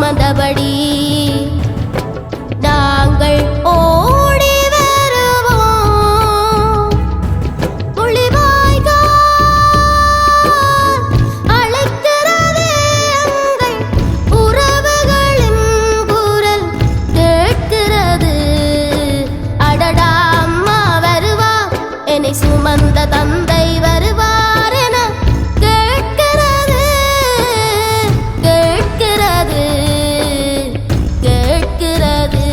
சுமந்தபடி நாங்கள் ஓடி வருவோம். முள்ளிவாய்க்கால் அழைக்கிறதே எங்கள் உறவுகளின் குரல் கேட்கிறது. அடடா அம்மா வருவா, என்னை சுமந்த தந்தை வருவார் என கேட்கிறது கேட்கிறது கேட்கிறது.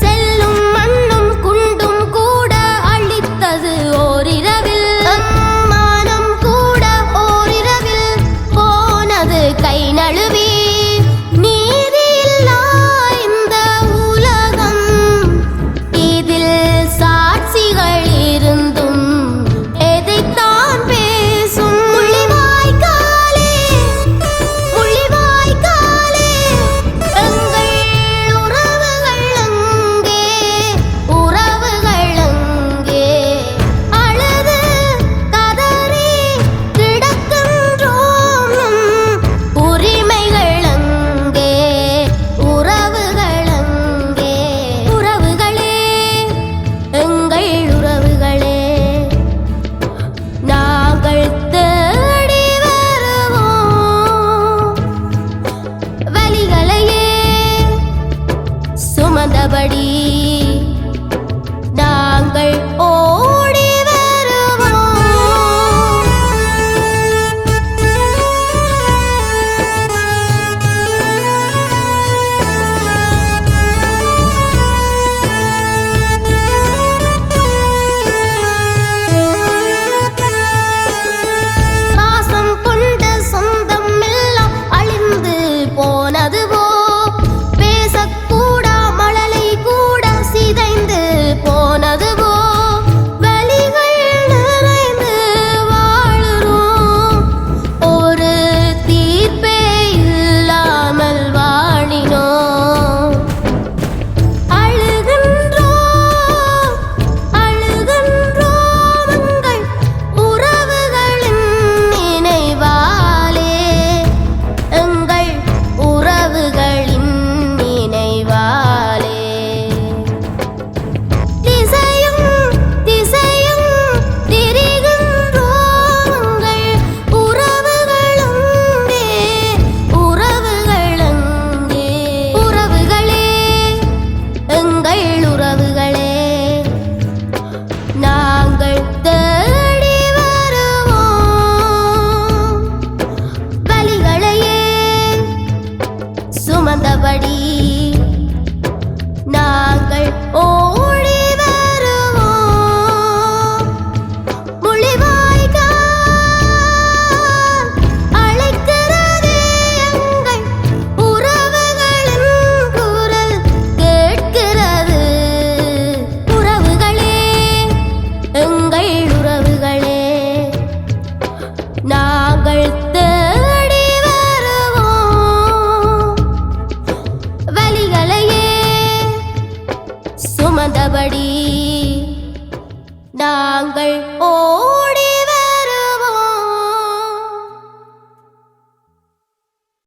செல்லும் மண்ணும் குண்டும் கூட அழித்தது ஓரிரவில். மானம் கூட ஓரிரவில் போனது கை நழுவி. நீதியில்லா இந்த உலகம், இதில் சாட்சிகள் இருந்தும் எதைத்தான் பேசும்? முள்ளிவாய்க்காலே முள்ளிவாய்க்காலே எங்கள் உறவுகள் அங்கே உறவுகள் அங்கே அழுது கதறி கிடக்கின்றோம். நம் உரிமைகள் அங்கே உறவுகள் அங்கே. உறவுகளே எங்கள் உறவுகளே நாங்கள் தேடி வருவோம். வலிகளையே சுமந்தபடி நாங்கள் ஓடி வருவோம். பாசம் கொண்ட சொந்தம் எல்லாம் அழிந்து போனதுவோ, பேசக்கூட மழலை கூட சிதைந்து போனதுவோ. வலிகள் நிறைந்து வாழுறோம், ஒரு தீர்ப்பே இல்லாமல் வாழினோம். அழுகின்றோம் அழுகின்றோம் எங்கள் உறவுகளின் நினைவாலே எங்கள் உறவுகளின் நினைவாலே. திசையும் திசையும் திரிகின்றோம் எங்கள் உறவுகளங்கே உறவுகளங்கே. உறவுகளே எங்கள் உறவுகளே நாங்கள் தேடி வருவோம். வலிகளையே சுமந்தபடி நாங்கள் ஓடி வருவோம். முள்ளிவாய்க்கால் அழைக்கிறதே எங்கள் உறவுகளின் குரல் கேட்கிறது. உறவுகளே எங்கள் உறவுகளே நாங்கள் தேடி வருவோம். வலிகளையே சுமந்தபடி நாங்கள்